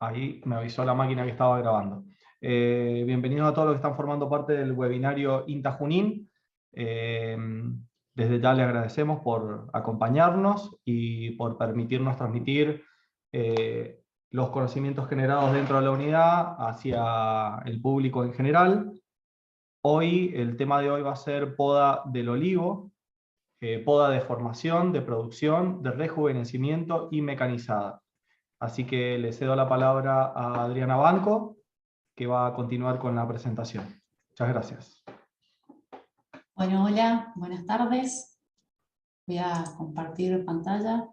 Ahí me avisó la máquina que estaba grabando. Bienvenidos a todos los que están formando parte del webinario INTA Junín. Desde ya les agradecemos por acompañarnos y por permitirnos transmitir los conocimientos generados dentro de la unidad hacia el público en general. Hoy, el tema de hoy va a ser poda del olivo, poda de formación, de producción, de rejuvenecimiento y mecanizada. Así que le cedo la palabra a Adriana Banco, que va a continuar con la presentación. Muchas gracias. Bueno, hola, buenas tardes. Voy a compartir pantalla.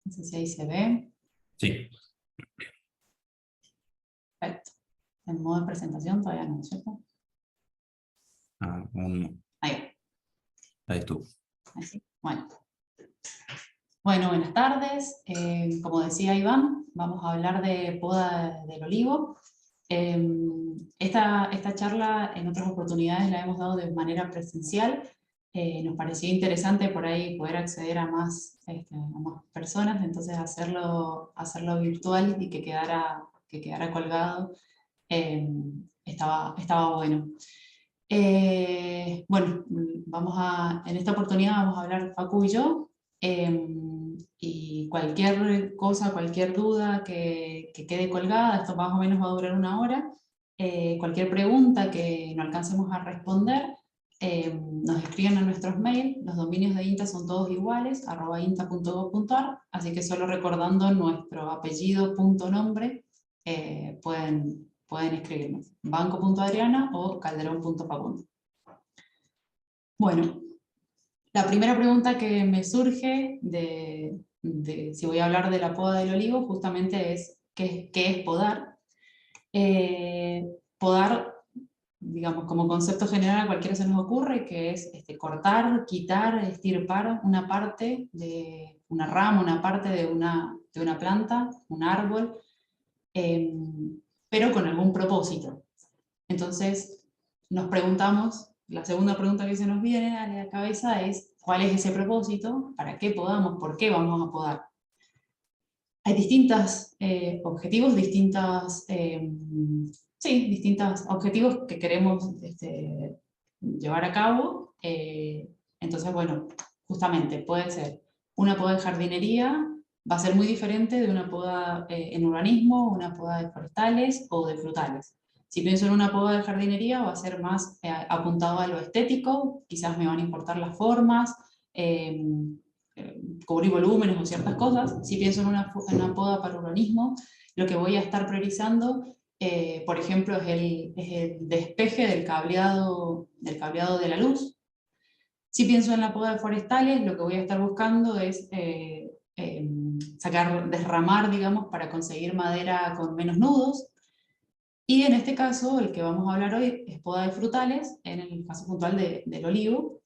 No sé si ahí se ve. Sí. Perfecto. En modo de presentación todavía no, ¿cierto? Ahí. Ahí estuvo. Así. Bueno, buenas tardes. Como decía Iván, vamos a hablar de poda del olivo. Esta charla en otras oportunidades la hemos dado de manera presencial. Nos parecía interesante por ahí poder acceder a más personas, entonces hacerlo virtual y que quedara colgado estaba bueno. Bueno, en esta oportunidad vamos a hablar Facu y yo, y cualquier cosa, cualquier duda que quede colgada, esto más o menos va a durar 1 hora, cualquier pregunta que no alcancemos a responder, nos escriben a nuestros mails. Los dominios de INTA son todos iguales, @inta.gov.ar, así que solo recordando nuestro apellido, nombre, pueden escribirnos, banco.adriana o calderón.facundo. Bueno, la primera pregunta que me surge de si voy a hablar de la poda del olivo justamente es ¿qué es podar? Podar, digamos, como concepto general a cualquiera se nos ocurre, que es cortar, quitar, estirpar una parte de una rama, una parte de una planta, un árbol, pero con algún propósito. Entonces nos preguntamos, la segunda pregunta que se nos viene a la cabeza es ¿cuál es ese propósito? ¿Para qué podamos? ¿Por qué vamos a podar? Hay distintos objetivos, distintos objetivos que queremos llevar a cabo. Entonces, bueno, justamente puede ser una poda de jardinería, va a ser muy diferente de una poda en urbanismo, una poda de forestales o de frutales. Si pienso en una poda de jardinería, va a ser más apuntado a lo estético, quizás me van a importar las formas, cubrir volúmenes o ciertas cosas. Si pienso en una poda para urbanismo, lo que voy a estar priorizando, por ejemplo, es el despeje del cableado de la luz. Si pienso en la poda de forestales, lo que voy a estar buscando es desramar, digamos, para conseguir madera con menos nudos. Y en este caso, el que vamos a hablar hoy es poda de frutales, en el caso puntual del olivo.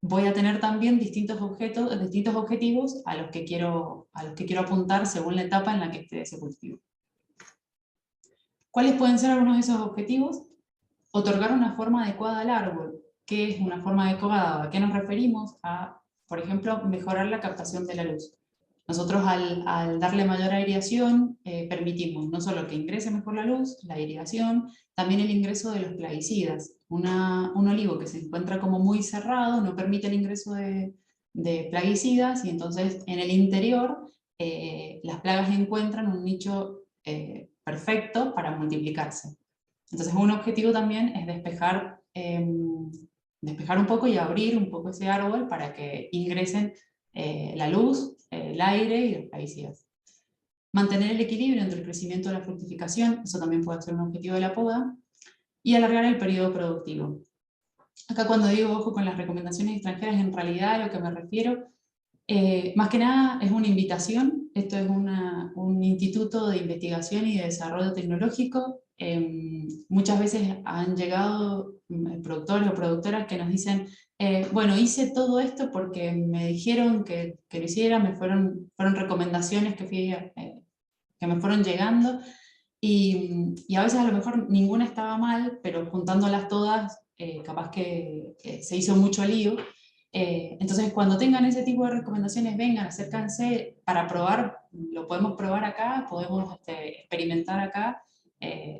Voy a tener también distintos objetivos a los que quiero apuntar según la etapa en la que esté ese cultivo. ¿Cuáles pueden ser algunos de esos objetivos? Otorgar una forma adecuada al árbol. ¿Qué es una forma adecuada? ¿A qué nos referimos? A, por ejemplo, mejorar la captación de la luz. Nosotros al darle mayor aireación permitimos no solo que ingrese mejor la luz, la irrigación, también el ingreso de los plaguicidas. Un olivo que se encuentra como muy cerrado no permite el ingreso de plaguicidas, y entonces en el interior las plagas encuentran un nicho perfecto para multiplicarse. Entonces un objetivo también es despejar un poco y abrir un poco ese árbol para que ingresen la luz, el aire y los plaguicidas. Mantener el equilibrio entre el crecimiento y la fructificación, eso también puede ser un objetivo de la poda. Y alargar el periodo productivo. Acá cuando digo ojo con las recomendaciones extranjeras, en realidad a lo que me refiero, más que nada es una invitación. Esto es un instituto de investigación y de desarrollo tecnológico. Muchas veces han llegado productores o productoras que nos dicen, bueno, hice todo esto porque me dijeron que lo hiciera, fueron recomendaciones que me fueron llegando, y a veces a lo mejor ninguna estaba mal, pero juntándolas todas, capaz que se hizo mucho lío. Entonces, cuando tengan ese tipo de recomendaciones, vengan, acérquense para probar, lo podemos probar acá, podemos experimentar acá,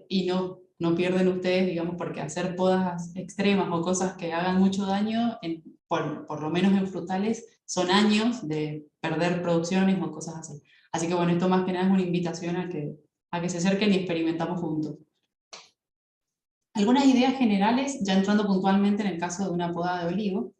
y no pierden ustedes, digamos, porque hacer podas extremas o cosas que hagan mucho daño, por lo menos en frutales, son años de perder producciones o cosas así. Así que bueno, esto más que nada es una invitación a que se acerquen y experimentamos juntos. Algunas ideas generales, ya entrando puntualmente en el caso de una poda de olivo,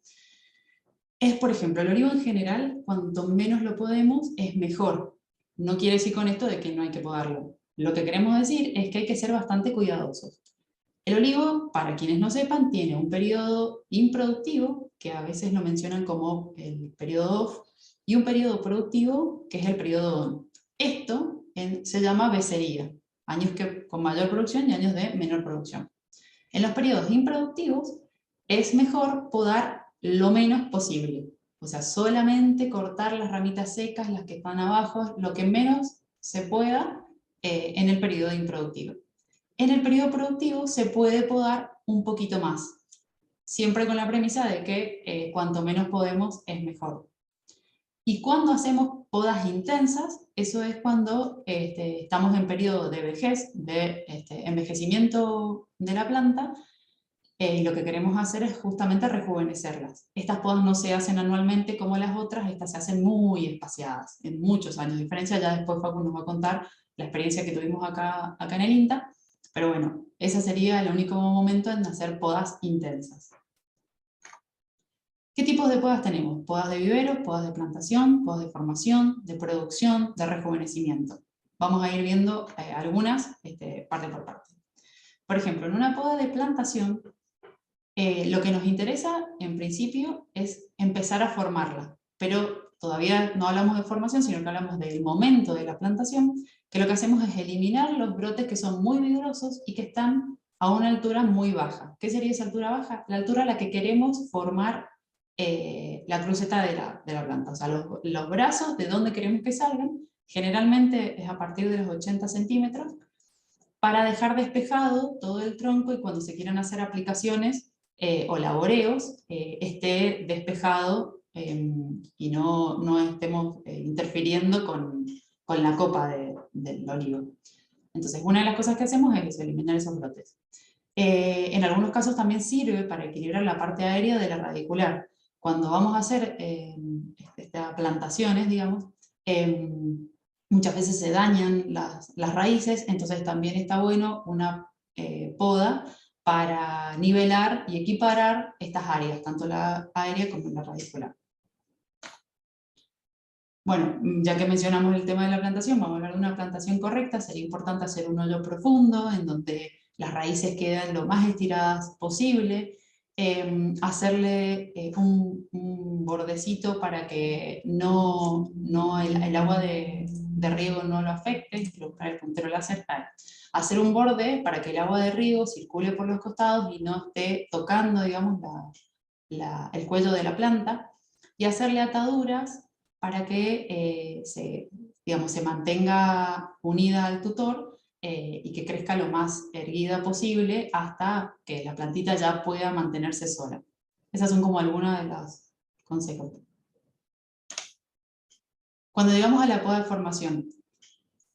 es, por ejemplo, el olivo en general, cuanto menos lo podemos, es mejor. No quiere decir con esto de que no hay que podarlo. Lo que queremos decir es que hay que ser bastante cuidadosos. El olivo, para quienes no sepan, tiene un periodo improductivo, que a veces lo mencionan como el periodo off, y un periodo productivo, que es el periodo on. Esto se llama becería, años con mayor producción y años de menor producción. En los periodos improductivos es mejor podar lo menos posible. O sea, solamente cortar las ramitas secas, las que están abajo, lo que menos se pueda en el periodo improductivo. En el periodo productivo se puede podar un poquito más, siempre con la premisa de que cuanto menos podemos es mejor. Y cuando hacemos podas intensas, eso es cuando estamos en periodo de vejez, de envejecimiento de la planta, y lo que queremos hacer es justamente rejuvenecerlas. Estas podas no se hacen anualmente como las otras, estas se hacen muy espaciadas, en muchos años de diferencia. Ya después Facu nos va a contar la experiencia que tuvimos acá en el INTA, pero bueno, ese sería el único momento en hacer podas intensas. ¿Qué tipos de podas tenemos? Podas de vivero, podas de plantación, podas de formación, de producción, de rejuvenecimiento. Vamos a ir viendo algunas parte por parte. Por ejemplo, en una poda de plantación, lo que nos interesa, en principio, es empezar a formarla, pero todavía no hablamos de formación, sino que hablamos del momento de la plantación, que lo que hacemos es eliminar los brotes que son muy vigorosos y que están a una altura muy baja. ¿Qué sería esa altura baja? La altura a la que queremos formar la cruceta de la planta, o sea, los brazos de donde queremos que salgan, generalmente es a partir de los 80 centímetros, para dejar despejado todo el tronco y cuando se quieran hacer aplicaciones o laboreos, esté despejado y no estemos interfiriendo con la copa del olivo. Entonces, una de las cosas que hacemos es eliminar esos brotes. En algunos casos también sirve para equilibrar la parte aérea de la radicular. Cuando vamos a hacer estas plantaciones, digamos, muchas veces se dañan las raíces, entonces también está bueno una poda para nivelar y equiparar estas áreas, tanto la aérea como la radicular. Bueno, ya que mencionamos el tema de la plantación, vamos a hablar de una plantación correcta. Sería importante hacer un hoyo profundo en donde las raíces quedan lo más estiradas posible, hacerle un bordecito para que el agua de riego no lo afecte, quiero buscar el puntero láser, hacer un borde para que el agua de riego circule por los costados y no esté tocando, digamos, el cuello de la planta, y hacerle ataduras para que se mantenga unida al tutor y que crezca lo más erguida posible hasta que la plantita ya pueda mantenerse sola. Esas son como algunas de los consejos. Cuando llegamos a la poda de formación,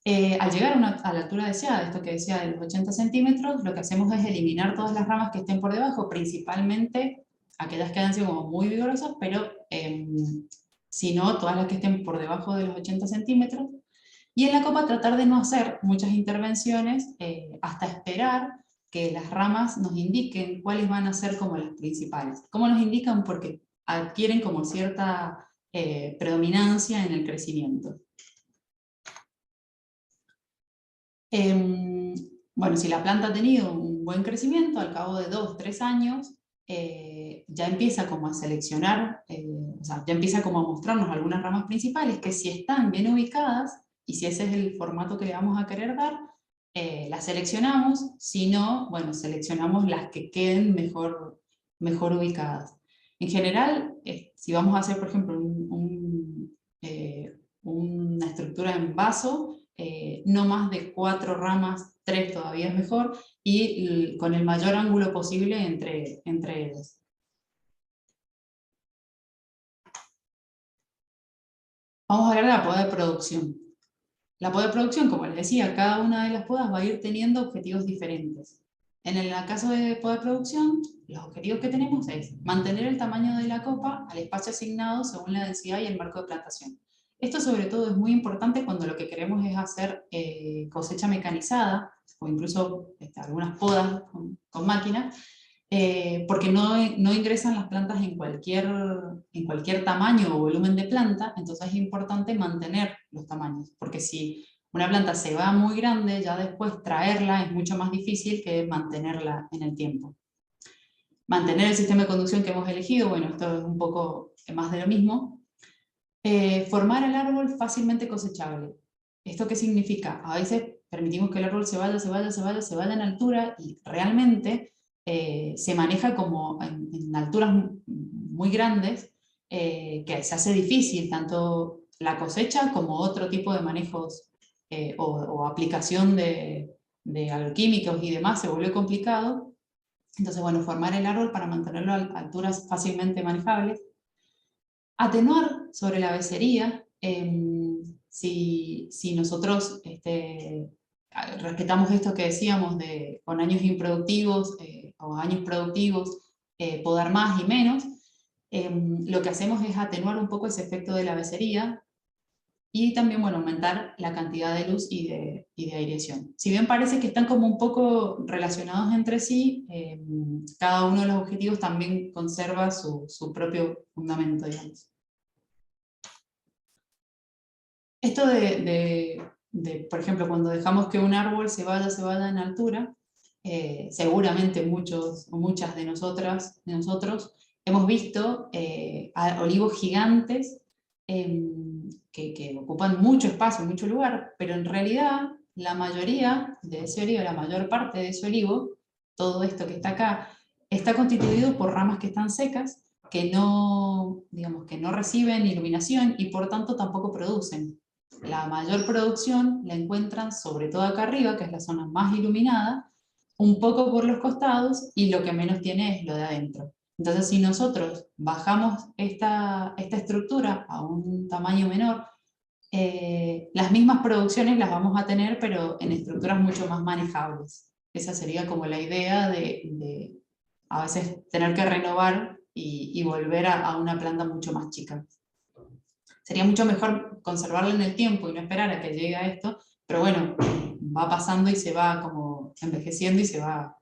al llegar a la altura deseada, esto que decía de los 80 centímetros, lo que hacemos es eliminar todas las ramas que estén por debajo, principalmente aquellas que hayan sido como muy vigorosas, pero si no, todas las que estén por debajo de los 80 centímetros. Y en la copa tratar de no hacer muchas intervenciones hasta esperar que las ramas nos indiquen cuáles van a ser como las principales. ¿Cómo nos indican? Porque adquieren como cierta predominancia en el crecimiento. Bueno, si la planta ha tenido un buen crecimiento, al cabo de 2 o 3 años, ya empieza como a seleccionar, o sea, ya empieza como a mostrarnos algunas ramas principales que si están bien ubicadas, y si ese es el formato que le vamos a querer dar, las seleccionamos. Si no, bueno, seleccionamos las que queden mejor ubicadas. En general, si vamos a hacer, por ejemplo, una estructura en vaso, no más de 4 ramas, 3 todavía es mejor, y con el mayor ángulo posible entre ellas. Vamos a hablar de la poda de producción. La poda de producción, como les decía, cada una de las podas va a ir teniendo objetivos diferentes. En el caso de poda de producción, los objetivos que tenemos es mantener el tamaño de la copa al espacio asignado según la densidad y el marco de plantación. Esto sobre todo es muy importante cuando lo que queremos es hacer cosecha mecanizada, o incluso algunas podas con máquinas, porque no ingresan las plantas en cualquier tamaño o volumen de planta, entonces es importante mantener los tamaños, porque si una planta se va muy grande, ya después traerla es mucho más difícil que mantenerla en el tiempo. Mantener el sistema de conducción que hemos elegido, bueno, esto es un poco más de lo mismo. Formar el árbol fácilmente cosechable. ¿Esto qué significa? A veces permitimos que el árbol se vaya en altura y realmente se maneja como en alturas muy grandes, que se hace difícil tanto la cosecha como otro tipo de manejos o aplicación de agroquímicos y demás se vuelve complicado. Entonces, bueno, formar el árbol para mantenerlo a alturas fácilmente manejables. Atenuar sobre la becería, si nosotros respetamos esto que decíamos de con años improductivos o años productivos, podar más y menos, lo que hacemos es atenuar un poco ese efecto de la becería y también, bueno, aumentar la cantidad de luz y de aireación. Si bien parece que están como un poco relacionados entre sí, cada uno de los objetivos también conserva su propio fundamento, digamos. Esto por ejemplo, cuando dejamos que un árbol se vaya en altura, seguramente muchos o muchas de nosotros hemos visto olivos gigantes que ocupan mucho espacio, mucho lugar, pero en realidad la mayoría de ese olivo, la mayor parte de ese olivo, todo esto que está acá, está constituido por ramas que están secas, que no, digamos, que no reciben iluminación y por tanto tampoco producen. La mayor producción la encuentran sobre todo acá arriba, que es la zona más iluminada, un poco por los costados, y lo que menos tiene es lo de adentro. Entonces, si nosotros bajamos esta estructura a un tamaño menor, las mismas producciones las vamos a tener, pero en estructuras mucho más manejables. Esa sería como la idea de a veces tener que renovar y volver a una planta mucho más chica. Sería mucho mejor conservarla en el tiempo y no esperar a que llegue a esto, pero bueno, va pasando y se va como envejeciendo y se va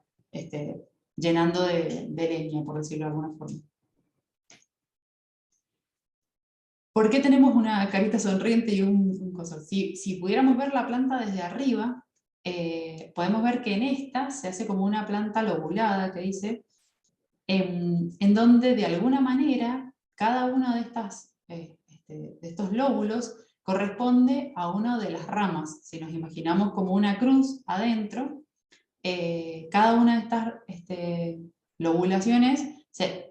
llenando de leña, por decirlo de alguna forma. ¿Por qué tenemos una carita sonriente y un coso? Si pudiéramos ver la planta desde arriba, podemos ver que en esta se hace como una planta lobulada, que dice, en donde de alguna manera cada una de estos lóbulos corresponde a una de las ramas. Si nos imaginamos como una cruz adentro, cada una de estas lobulaciones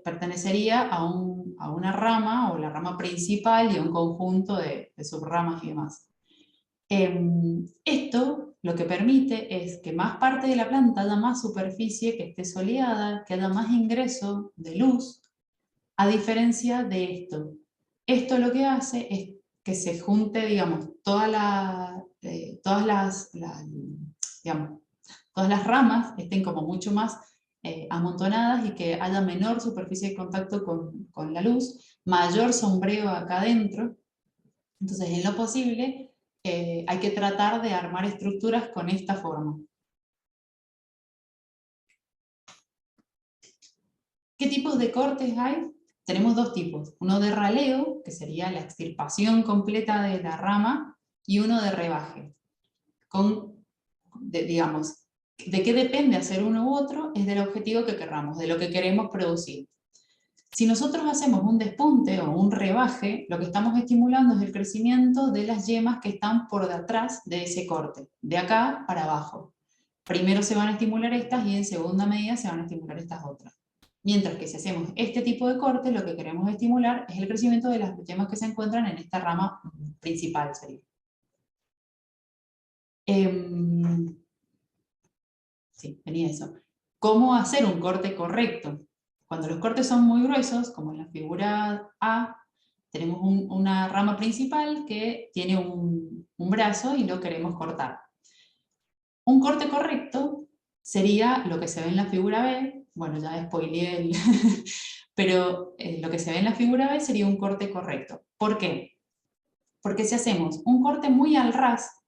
pertenecería a una rama o la rama principal y a un conjunto de subramas y demás. Esto lo que permite es que más parte de la planta haya más superficie, que esté soleada, que haya más ingreso de luz, a diferencia de esto. Esto lo que hace es que se junte, digamos, todas las ramas estén como mucho más amontonadas y que haya menor superficie de contacto con la luz, mayor sombreo acá adentro. Entonces, en lo posible, hay que tratar de armar estructuras con esta forma. ¿Qué tipos de cortes hay? Tenemos dos tipos, uno de raleo, que sería la extirpación completa de la rama, y uno de rebaje. Digamos, ¿de qué depende hacer uno u otro? Es del objetivo que querramos, de lo que queremos producir. Si nosotros hacemos un despunte o un rebaje, lo que estamos estimulando es el crecimiento de las yemas que están por detrás de ese corte, de acá para abajo. Primero se van a estimular estas y en segunda medida se van a estimular estas otras. Mientras que si hacemos este tipo de corte, lo que queremos estimular es el crecimiento de las yemas que se encuentran en esta rama principal. Sí, venía eso. ¿Cómo hacer un corte correcto? Cuando los cortes son muy gruesos, como en la figura A, tenemos una rama principal que tiene un brazo y lo queremos cortar. Un corte correcto sería lo que se ve en la figura B, bueno, ya spoileé el... pero lo que se ve en la figura B sería un corte correcto. ¿Por qué? Porque si hacemos un corte muy al ras,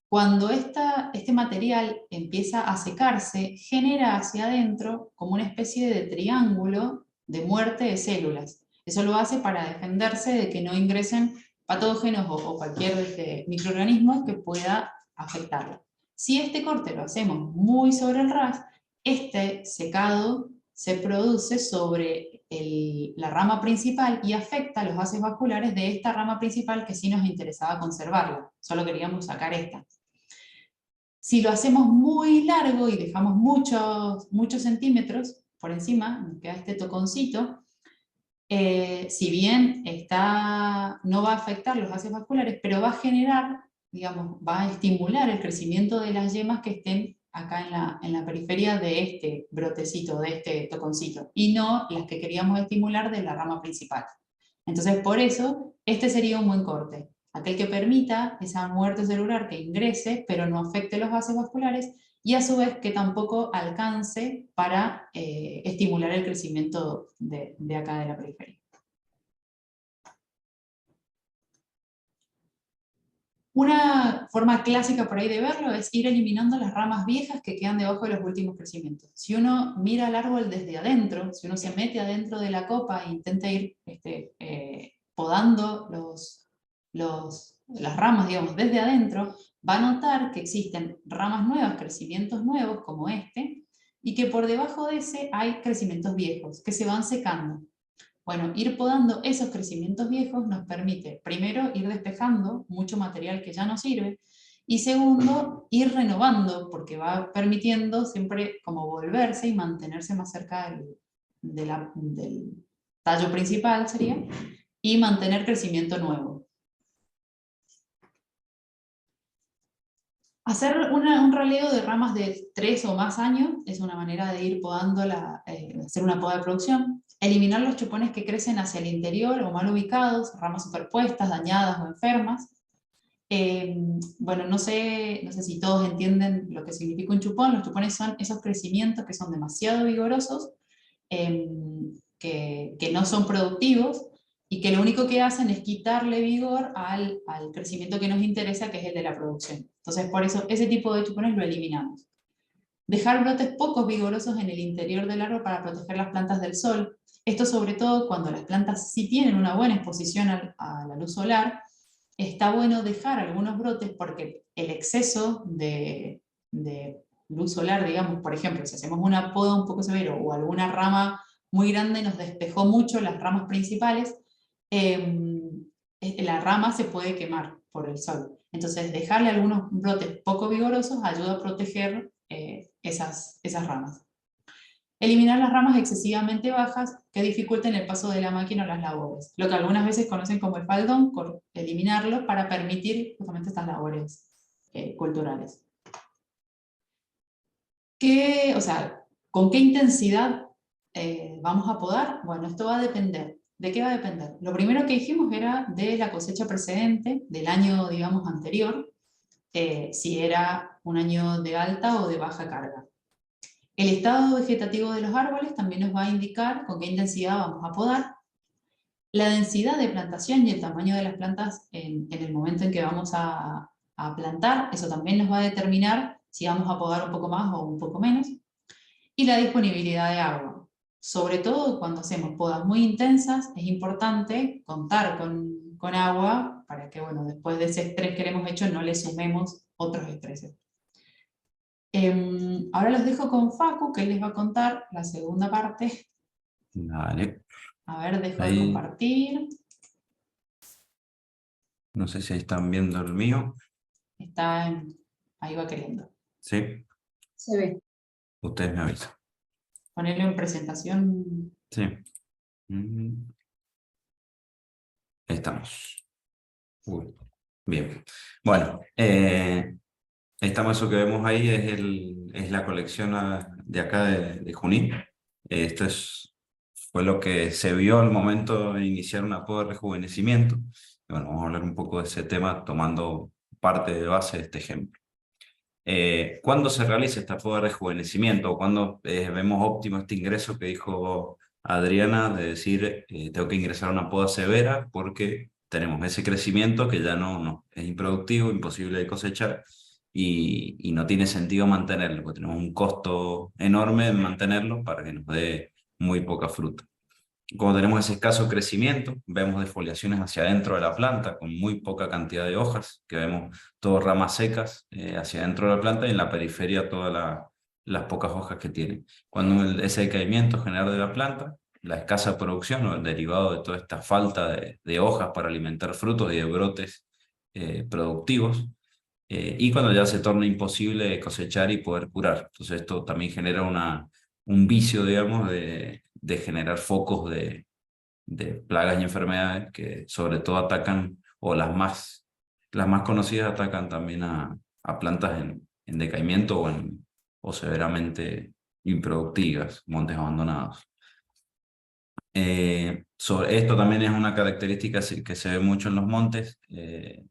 cuando este material empieza a secarse, genera hacia adentro como una especie de triángulo de muerte de células. Eso lo hace para defenderse de que no ingresen patógenos o cualquier microorganismo que pueda afectarlo. Si este corte lo hacemos muy sobre el ras, este secado se produce sobre la rama principal y afecta los vasos vasculares de esta rama principal que sí nos interesaba conservarla. Solo queríamos sacar esta. Si lo hacemos muy largo y dejamos muchos centímetros por encima, nos queda este toconcito, si bien no va a afectar los vasos vasculares, pero va a generar, digamos, va a estimular el crecimiento de las yemas que estén acá en la periferia de este brotecito, de este toconcito, y no las que queríamos estimular de la rama principal. Entonces, por eso, este sería un buen corte. Aquel que permita esa muerte celular que ingrese, pero no afecte los vasos vasculares, y a su vez que tampoco alcance para estimular el crecimiento de acá de la periferia. Una forma clásica por ahí de verlo es ir eliminando las ramas viejas que quedan debajo de los últimos crecimientos. Si uno mira el árbol desde adentro, si uno se mete adentro de la copa e intenta ir podando las ramas, digamos, desde adentro, va a notar que existen ramas nuevas, crecimientos nuevos como este, y que por debajo de ese hay crecimientos viejos que se van secando. Bueno, ir podando esos crecimientos viejos nos permite, primero, ir despejando mucho material que ya no sirve, y segundo, ir renovando, porque va permitiendo siempre como volverse y mantenerse más cerca del tallo principal, sería, y mantener crecimiento nuevo. Hacer un raleo de ramas de 3 o más años es una manera de ir podando, hacer una poda de producción. Eliminar los chupones que crecen hacia el interior o mal ubicados, ramas superpuestas, dañadas o enfermas. Bueno, no sé si todos entienden lo que significa un chupón. Los chupones son esos crecimientos que son demasiado vigorosos, que no son productivos, y que lo único que hacen es quitarle vigor al crecimiento que nos interesa, que es el de la producción. Entonces, por eso, ese tipo de chupones lo eliminamos. Dejar brotes poco vigorosos en el interior del árbol para proteger las plantas del sol. Esto sobre todo cuando las plantas sí tienen una buena exposición a la luz solar. Está bueno dejar algunos brotes porque el exceso de luz solar, digamos, por ejemplo, si hacemos una poda un poco severo o alguna rama muy grande nos despejó mucho las ramas principales, la rama se puede quemar por el sol. Entonces, dejarle algunos brotes poco vigorosos ayuda a proteger esas ramas. Eliminar las ramas excesivamente bajas que dificulten el paso de la máquina o las labores. Lo que algunas veces conocen como el faldón, eliminarlo para permitir justamente estas labores culturales. ¿Con qué intensidad vamos a podar? Bueno, esto va a depender. ¿De qué va a depender? Lo primero que dijimos era de la cosecha precedente, del año, digamos, anterior, si era un año de alta o de baja carga. El estado vegetativo de los árboles también nos va a indicar con qué intensidad vamos a podar. La densidad de plantación y el tamaño de las plantas en el momento en que vamos a plantar, eso también nos va a determinar si vamos a podar un poco más o un poco menos. Y la disponibilidad de agua. Sobre todo cuando hacemos podas muy intensas, es importante contar con agua para que, bueno, después de ese estrés que le hemos hecho no le sumemos otros estreses. Ahora los dejo con Facu, que él les va a contar la segunda parte. Dale. A ver, dejo de Ahí, compartir. no sé si ahí están viendo el mío. Ahí va queriendo. Sí, Se ve. ustedes me avisan. Ponerle en presentación. Sí. Ahí estamos. Uy, bien. Bueno, eso que vemos ahí es la colección de acá de Junín. Esto es fue lo que se vio al momento de iniciar una poda de rejuvenecimiento. Y bueno, vamos a hablar un poco de ese tema tomando parte de base de este ejemplo. ¿Cuándo se realiza esta poda de rejuvenecimiento? ¿Cuándo vemos óptimo este ingreso que dijo Adriana de decir tengo que ingresar a una poda severa porque tenemos ese crecimiento que ya no es improductivo, imposible de cosechar y no tiene sentido mantenerlo, porque tenemos un costo enorme en mantenerlo para que nos dé muy poca fruta. Cuando tenemos ese escaso crecimiento, vemos defoliaciones hacia adentro de la planta con muy poca cantidad de hojas, que vemos todas ramas secas hacia adentro de la planta y en la periferia todas las pocas hojas que tiene. Cuando ese decaimiento general de la planta, la escasa producción o el derivado de toda esta falta de hojas para alimentar frutos y de brotes productivos, y cuando ya se torna imposible cosechar y poder curar. Entonces esto también genera un vicio, digamos, de generar focos de plagas y enfermedades que sobre todo atacan, o las más conocidas atacan también a plantas en decaimiento o severamente improductivas, montes abandonados. Sobre esto también es una característica que se ve mucho en los montes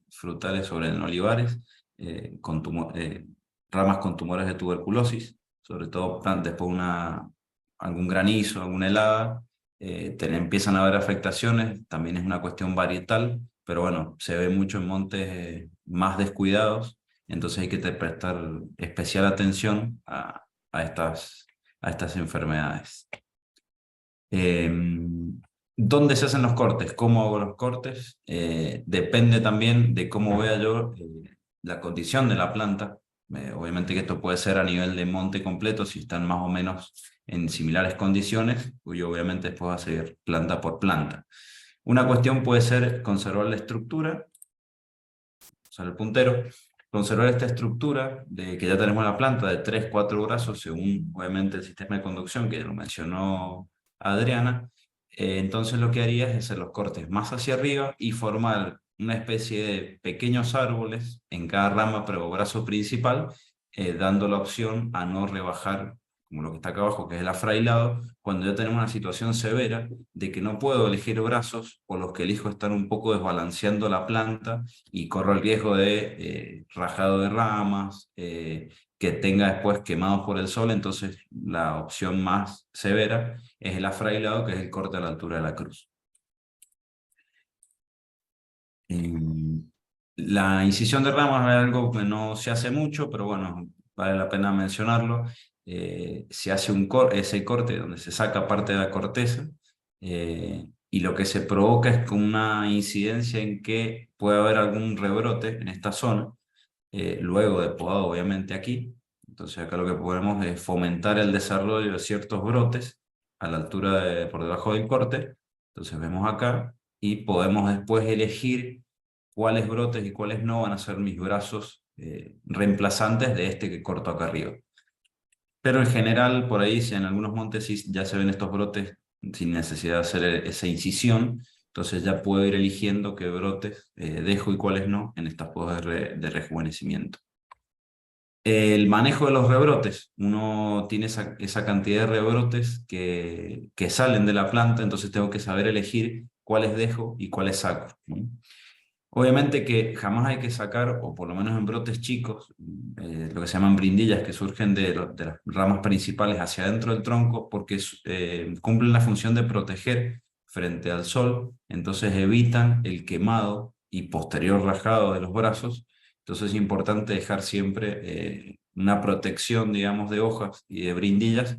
frutales, sobre en olivares, con ramas con tumores de tuberculosis, sobre todo después algún granizo, alguna helada, empiezan a haber afectaciones, también es una cuestión varietal, pero bueno, se ve mucho en montes más descuidados, entonces hay que prestar especial atención a estas enfermedades. ¿Dónde se hacen los cortes? ¿Cómo hago los cortes? Depende también de cómo vea yo la condición de la planta. Obviamente que esto puede ser a nivel de monte completo, si están más o menos en similares condiciones, pues yo obviamente después voy a seguir planta por planta. Una cuestión puede ser conservar la estructura, usar el puntero, conservar esta estructura de que ya tenemos la planta de 3-4 brazos, según obviamente el sistema de conducción que ya lo mencionó Adriana. Entonces lo que haría es hacer los cortes más hacia arriba y formar una especie de pequeños árboles en cada rama pero brazo principal, dando la opción a no rebajar, como lo que está acá abajo, que es el afrailado, cuando ya tenemos una situación severa de que no puedo elegir brazos o los que elijo están un poco desbalanceando la planta y corro el riesgo de rajado de ramas, que tenga después quemados por el sol. Entonces la opción más severa es el afrailado, que es el corte a la altura de la cruz. La incisión de ramas es algo que no se hace mucho, pero bueno, vale la pena mencionarlo. Se hace ese corte donde se saca parte de la corteza, y lo que se provoca es con una incidencia en que puede haber algún rebrote en esta zona, luego de podado obviamente aquí. Entonces acá lo que podemos es fomentar el desarrollo de ciertos brotes a la altura por debajo del corte. Entonces vemos acá y podemos después elegir cuáles brotes y cuáles no van a ser mis brazos reemplazantes de este que corto acá arriba. Pero en general, por ahí, si en algunos montes ya se ven estos brotes sin necesidad de hacer esa incisión, entonces ya puedo ir eligiendo qué brotes dejo y cuáles no en estas podas de rejuvenecimiento. El manejo de los rebrotes. Uno tiene esa cantidad de rebrotes que salen de la planta, entonces tengo que saber elegir cuáles dejo y cuáles saco, ¿no? Obviamente que jamás hay que sacar, o por lo menos en brotes chicos, lo que se llaman brindillas que surgen de las ramas principales hacia adentro del tronco, porque cumplen la función de proteger frente al sol, entonces evitan el quemado y posterior rajado de los brazos. Entonces es importante dejar siempre una protección, digamos, de hojas y de brindillas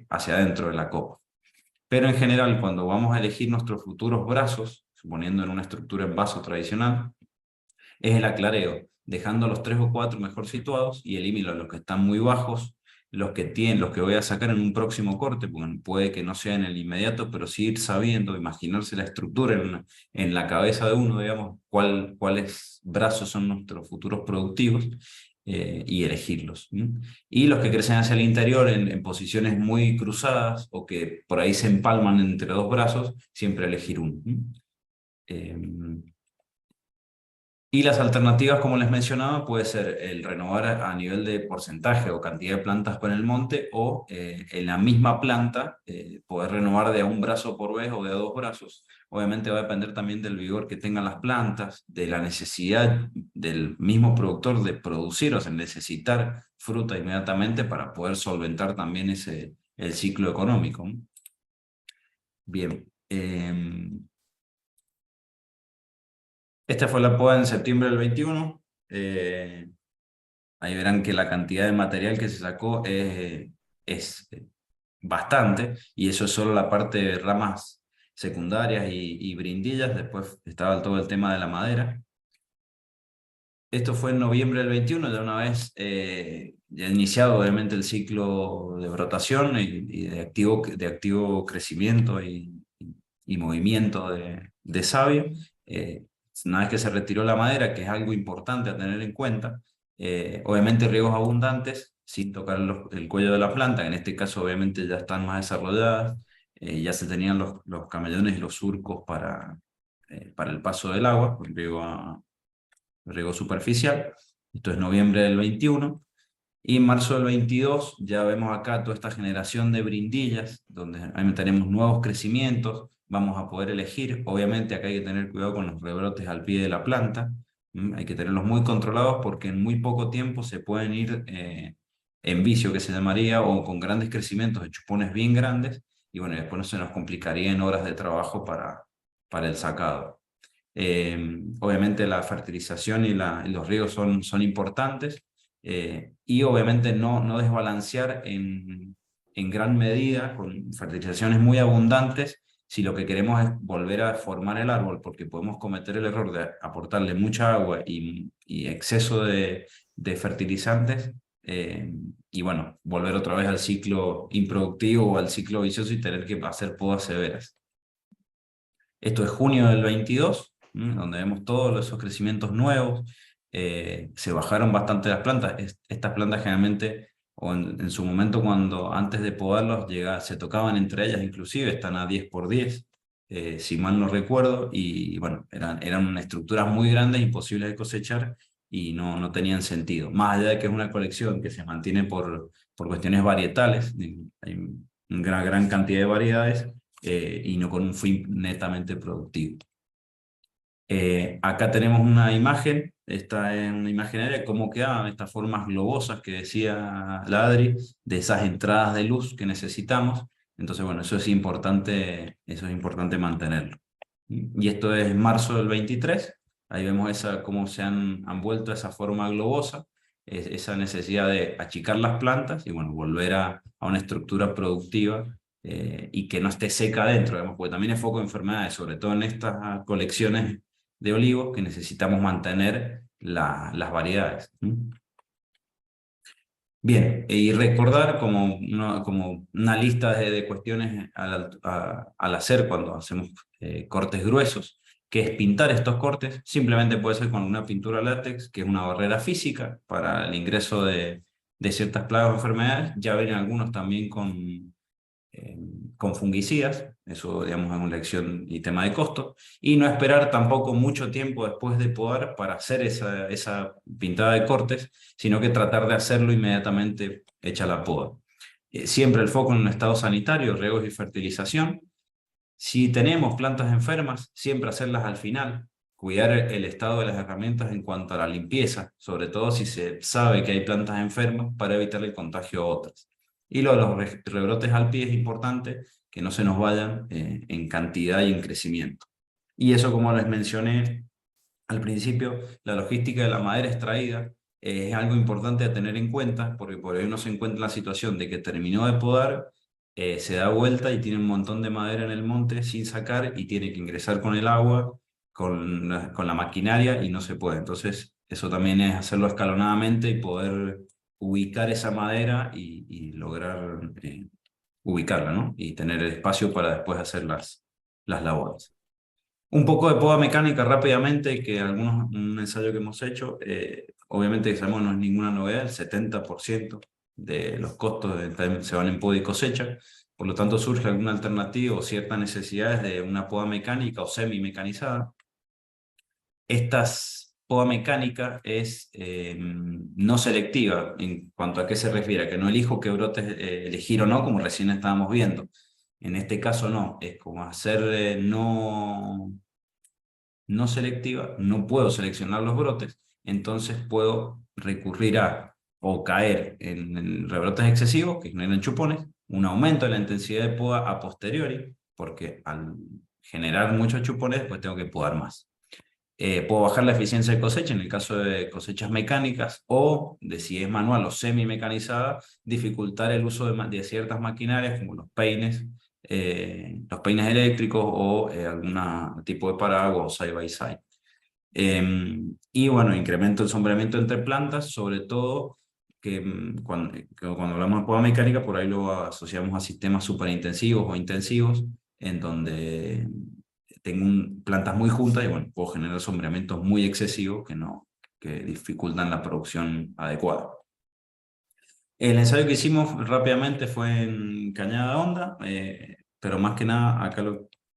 hacia adentro de la copa. Pero en general, cuando vamos a elegir nuestros futuros brazos, suponiendo en una estructura en vaso tradicional, es el aclareo, dejando los 3 o 4 mejor situados y elimino los que están muy bajos, los que voy a sacar en un próximo corte, porque puede que no sea en el inmediato, pero sí ir sabiendo, imaginarse la estructura en la cabeza de uno, digamos, cuáles brazos son nuestros futuros productivos, y elegirlos. Y los que crecen hacia el interior en posiciones muy cruzadas o que por ahí se empalman entre dos brazos, siempre elegir uno. Y las alternativas, como les mencionaba, puede ser el renovar a nivel de porcentaje o cantidad de plantas con el monte, o en la misma planta poder renovar de a un brazo por vez o de a 2 brazos. Obviamente va a depender también del vigor que tengan las plantas, de la necesidad del mismo productor de producir, o sea, necesitar fruta inmediatamente para poder solventar también el ciclo económico. Bien. Esta fue la poda en septiembre del 21. Ahí verán que la cantidad de material que se sacó es bastante, y eso es solo la parte de ramas secundarias y brindillas. Después estaba todo el tema de la madera. Esto fue en noviembre del 21, ya una vez ya iniciado obviamente el ciclo de brotación y de activo crecimiento y movimiento de savia. Una vez que se retiró la madera, que es algo importante a tener en cuenta, obviamente riegos abundantes, sin tocar el cuello de la planta, que en este caso obviamente ya están más desarrolladas, ya se tenían los camellones y los surcos para el paso del agua, el riego superficial. Esto es noviembre del 21. Y en marzo del 22 ya vemos acá toda esta generación de brindillas, donde ahí tenemos nuevos crecimientos, vamos a poder elegir. Obviamente acá hay que tener cuidado con los rebrotes al pie de la planta, hay que tenerlos muy controlados porque en muy poco tiempo se pueden ir en vicio, que se llamaría, o con grandes crecimientos de chupones bien grandes, y bueno, después no se nos complicaría en horas de trabajo para el sacado. Obviamente la fertilización y los riegos son importantes, y obviamente no desbalancear en gran medida con fertilizaciones muy abundantes si lo que queremos es volver a formar el árbol, porque podemos cometer el error de aportarle mucha agua y exceso de fertilizantes, y bueno, volver otra vez al ciclo improductivo o al ciclo vicioso y tener que hacer podas severas. Esto es junio del 22, donde vemos todos esos crecimientos nuevos. Se bajaron bastante las plantas. Estas plantas generalmente, o en su momento antes de podarlos, se tocaban entre ellas, inclusive están a 10x10, si mal no recuerdo, y bueno, eran estructuras muy grandes, imposibles de cosechar, y no tenían sentido. Más allá de que es una colección que se mantiene por cuestiones varietales, hay una gran cantidad de variedades, y no con un fin netamente productivo. Acá tenemos una imagen, esta es una imagen aérea, cómo quedaban estas formas globosas que decía la Adri, de esas entradas de luz que necesitamos. Entonces, bueno, eso es importante mantenerlo. Y esto es marzo del 23, ahí vemos cómo se han vuelto a esa forma globosa, esa necesidad de achicar las plantas y bueno, volver a una estructura productiva, y que no esté seca adentro, digamos, porque también es foco de enfermedades, sobre todo en estas colecciones de olivos, que necesitamos mantener las variedades. Bien, y recordar como una lista de cuestiones al hacer cuando hacemos cortes gruesos, que es pintar estos cortes. Simplemente puede ser con una pintura látex, que es una barrera física para el ingreso de ciertas plagas o enfermedades. Ya ven algunos también con fungicidas, eso digamos es una lección y tema de costo, y no esperar tampoco mucho tiempo después de podar para hacer esa pintada de cortes, sino que tratar de hacerlo inmediatamente hecha la poda. Siempre el foco en un estado sanitario, riegos y fertilización. Si tenemos plantas enfermas, siempre hacerlas al final, cuidar el estado de las herramientas en cuanto a la limpieza, sobre todo si se sabe que hay plantas enfermas, para evitar el contagio a otras. Y lo de los rebrotes al pie es importante, que no se nos vayan en cantidad y en crecimiento. Y eso, como les mencioné al principio, la logística de la madera extraída es algo importante a tener en cuenta, porque por ahí uno se encuentra en la situación de que terminó de podar, se da vuelta y tiene un montón de madera en el monte sin sacar y tiene que ingresar con el agua, con la maquinaria, y no se puede. Entonces eso también es hacerlo escalonadamente y poder ubicar esa madera y lograr ubicarla, ¿no? Y tener el espacio para después hacer las labores. Un poco de poda mecánica rápidamente, que un ensayo que hemos hecho, obviamente sabemos no es ninguna novedad, el 70% de los costos se van en poda y cosecha, por lo tanto surge alguna alternativa o ciertas necesidades de una poda mecánica o semi-mecanizada. Estas poda mecánica es no selectiva. ¿En cuanto a qué se refiere? Que no elijo qué brotes elegir o no, como recién estábamos viendo. En este caso no, es como hacer no selectiva, no puedo seleccionar los brotes, entonces puedo recurrir a o caer en rebrotes excesivos que generan chupones, un aumento de la intensidad de poda a posteriori, porque al generar muchos chupones pues tengo que podar más. Puedo bajar la eficiencia de cosecha en el caso de cosechas mecánicas, o de si es manual o semi-mecanizada, dificultar el uso de ciertas maquinarias como los peines eléctricos o algún tipo de paraguas o side-by-side. Y bueno, incremento el sombreamiento entre plantas, sobre todo que cuando hablamos de poda mecánica, por ahí lo asociamos a sistemas superintensivos o intensivos, en donde tengo plantas muy juntas y bueno, puedo generar sombreamientos muy excesivos que dificultan la producción adecuada. El ensayo que hicimos rápidamente fue en Cañada Honda, pero más que nada acá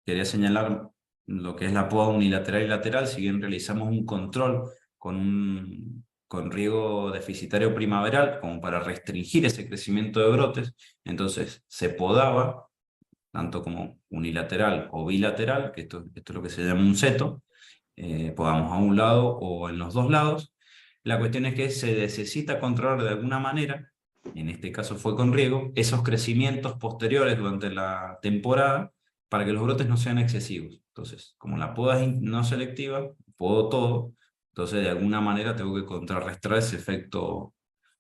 quería señalar lo que es la poda unilateral y lateral. Si bien realizamos un control con riego deficitario primaveral como para restringir ese crecimiento de brotes, entonces se podaba tanto como unilateral o bilateral, que esto es lo que se llama un seto, podamos a un lado o en los dos lados. La cuestión es que se necesita controlar de alguna manera, en este caso fue con riego, esos crecimientos posteriores durante la temporada para que los brotes no sean excesivos. Entonces, como la poda es no selectiva, podo todo, entonces de alguna manera tengo que contrarrestar ese efecto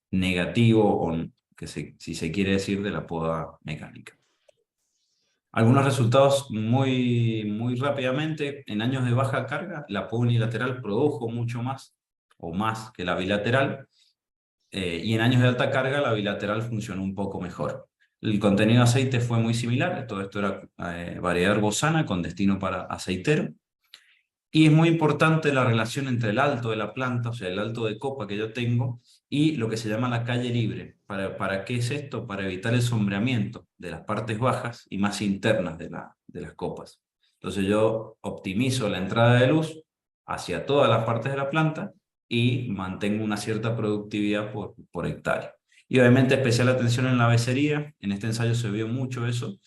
negativo, o si se quiere decir, de la poda mecánica. Algunos resultados muy rápidamente. En años de baja carga, la poda unilateral produjo mucho más, o más que la bilateral, y en años de alta carga la bilateral funcionó un poco mejor. El contenido de aceite fue muy similar, todo esto era variedad herbosana con destino para aceitero, y es muy importante la relación entre el alto de la planta, o sea, el alto de copa que yo tengo, y lo que se llama la calle libre. ¿Para qué es esto? Para evitar el sombreamiento de las partes bajas y más internas de las copas. Entonces yo optimizo la entrada de luz hacia todas las partes de la planta y mantengo una cierta productividad por hectárea. Y obviamente especial atención en la becería. En este ensayo se vio mucho eso.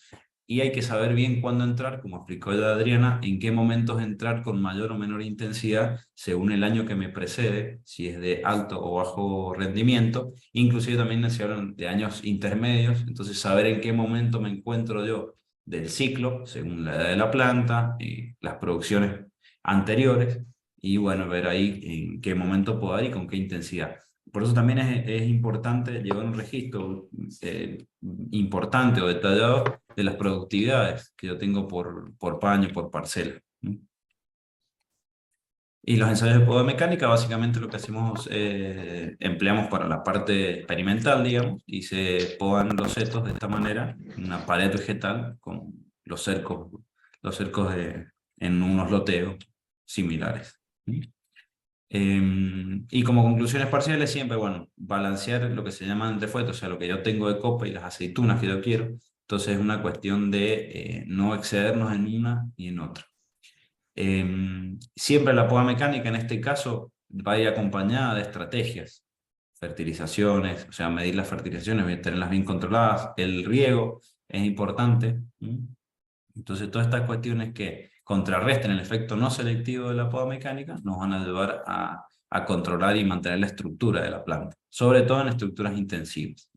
Y hay que saber bien cuándo entrar, como explicó ya Adriana, en qué momentos entrar con mayor o menor intensidad, según el año que me precede, si es de alto o bajo rendimiento. Inclusive también se hablan de años intermedios, entonces saber en qué momento me encuentro yo del ciclo, según la edad de la planta y las producciones anteriores, y bueno, ver ahí en qué momento puedo dar y con qué intensidad. Por eso también es importante llevar un registro importante o detallado de las productividades que yo tengo por paño, por parcela. Y los ensayos de poda mecánica, básicamente lo que hacemos, empleamos para la parte experimental, digamos, y se podan los setos de esta manera, una pared vegetal con los cercos en unos loteos similares. Y como conclusiones parciales siempre, bueno, balancear lo que se llama entrefuertes, o sea, lo que yo tengo de copa y las aceitunas que yo quiero. Entonces es una cuestión de no excedernos en una y en otra. Siempre la poda mecánica en este caso va a ir acompañada de estrategias, fertilizaciones, o sea, medir las fertilizaciones, tenerlas bien controladas, el riego es importante. Entonces todas estas cuestiones que contrarresten el efecto no selectivo de la poda mecánica nos van a ayudar a controlar y mantener la estructura de la planta, sobre todo en estructuras intensivas.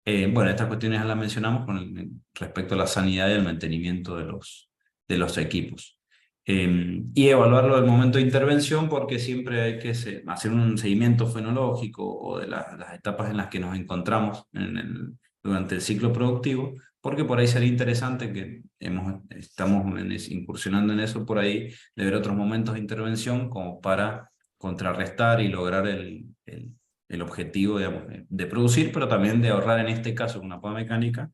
Bueno, estas cuestiones ya las mencionamos respecto a la sanidad y el mantenimiento de los equipos. Y evaluarlo del momento de intervención, porque siempre hay que hacer un seguimiento fenológico o de las etapas en las que nos encontramos durante el ciclo productivo, porque por ahí sería interesante que estamos incursionando en eso por ahí, de ver otros momentos de intervención como para contrarrestar y lograr el objetivo, digamos, de producir, pero también de ahorrar, en este caso con una poda mecánica,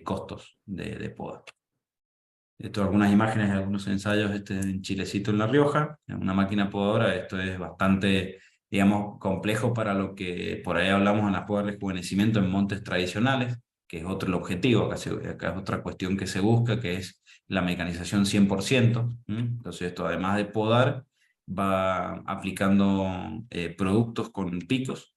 costos de poda. Esto algunas imágenes de algunos ensayos en Chilecito, en La Rioja, en una máquina podadora. Esto es bastante, digamos, complejo para lo que por ahí hablamos en las podas de rejuvenecimiento en montes tradicionales, que es otro el objetivo. Acá es otra cuestión que se busca, que es la mecanización 100%. Entonces esto, además de podar, va aplicando productos con picos.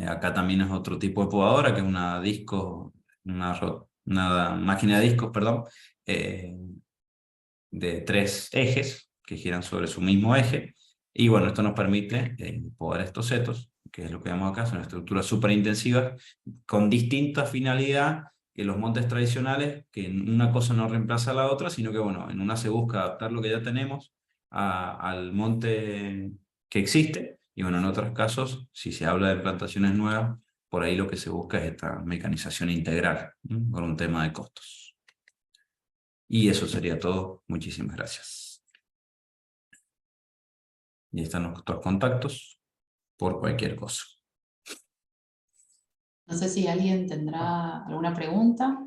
Acá también es otro tipo de podadora, que es una disco, una máquina de discos, perdón, de 3 ejes que giran sobre su mismo eje. Y bueno, esto nos permite podar estos setos, que es lo que vemos acá, son estructuras súper intensivas, con distinta finalidad que los montes tradicionales, que una cosa no reemplaza a la otra, sino que bueno, en una se busca adaptar lo que ya tenemos al monte que existe, y bueno, en otros casos, si se habla de plantaciones nuevas, por ahí lo que se busca es esta mecanización integral, por un tema de costos. Y eso sería todo. Muchísimas gracias. Y están nuestros contactos por cualquier cosa. No sé si alguien tendrá alguna pregunta.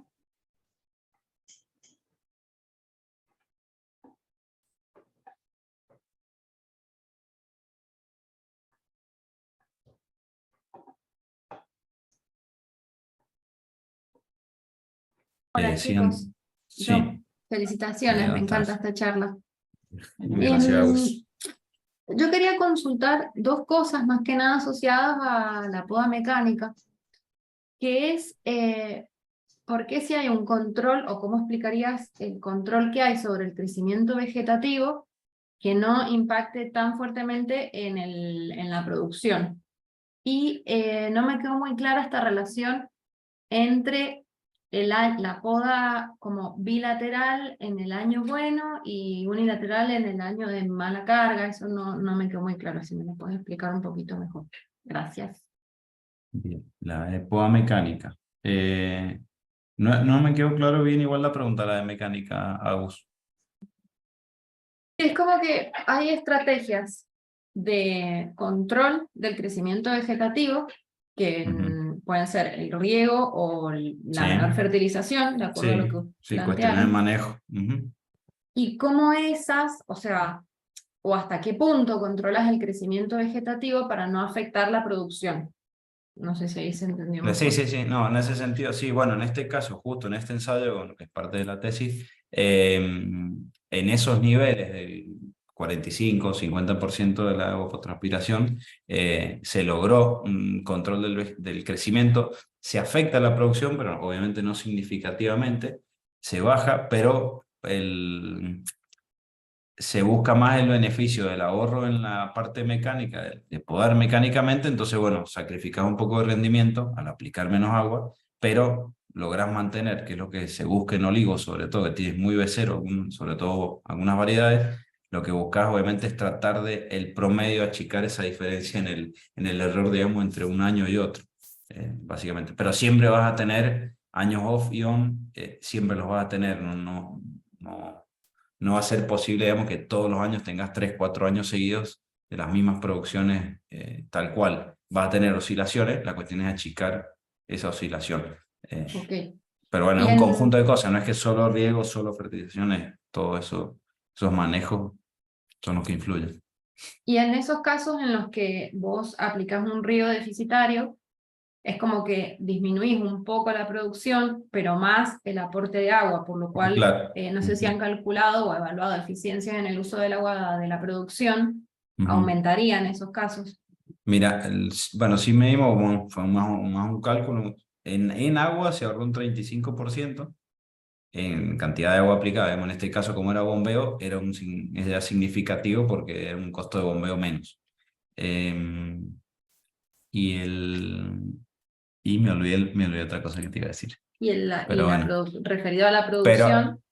Hola Sí, chicos, sí. felicitaciones, me encanta esta charla. Gracias. Yo quería consultar dos cosas más que nada asociadas a la poda mecánica, que es por qué si hay un control, o cómo explicarías el control que hay sobre el crecimiento vegetativo que no impacte tan fuertemente en la producción. Y no me quedó muy clara esta relación entre la poda como bilateral en el año bueno y unilateral en el año de mala carga. Eso no me quedó muy claro, si me lo puedes explicar un poquito mejor. Gracias. Bien. La de poda mecánica. No me quedó claro bien igual la pregunta, la de mecánica, Agus. Es como que hay estrategias de control del crecimiento vegetativo que pueden ser el riego o la menor fertilización, de acuerdo a lo que Sí, cuestiones de plantearon. manejo. Y cómo esas, o sea, o hasta qué punto controlas el crecimiento vegetativo para no afectar la producción. No sé si ahí se entendió mejor. Sí, no, en ese sentido, sí, bueno, en este caso, justo en este ensayo, bueno, que es parte de la tesis, en esos niveles del 45-50% de la evapotranspiración, se logró un control del crecimiento, se afecta la producción, pero obviamente no significativamente, se baja, pero se busca más el beneficio del ahorro en la parte mecánica, de podar mecánicamente, entonces, bueno, sacrificas un poco de rendimiento al aplicar menos agua, pero logras mantener, que es lo que se busca en olivos, sobre todo, que tienes muy becero, sobre todo algunas variedades, lo que buscas obviamente es tratar de el promedio achicar esa diferencia en el error, digamos, entre un año y otro, básicamente. Pero siempre vas a tener años off y on, siempre los vas a tener, no va a ser posible, digamos, que todos los años tengas 3, 4 años seguidos de las mismas producciones tal cual. Vas a tener oscilaciones, la cuestión es achicar esa oscilación. Okay. Pero bueno, es Y un conjunto de cosas, no es que solo riego, solo fertilizaciones, todo eso, esos manejos son los que influyen. Y en esos casos en los que vos aplicás un riego deficitario, es como que disminuís un poco la producción, pero más el aporte de agua, por lo cual Claro. no sé si han calculado o evaluado eficiencias en el uso del agua de la producción, Uh-huh. aumentaría en esos casos. Mira, bueno, sí medimos, bueno, fue más un cálculo, en agua se ahorró un 35%, en cantidad de agua aplicada, en este caso como era bombeo, era significativo porque era un costo de bombeo menos. Y me olvidé otra cosa que te iba a decir. Pero bueno. Referido a la Pero, producción,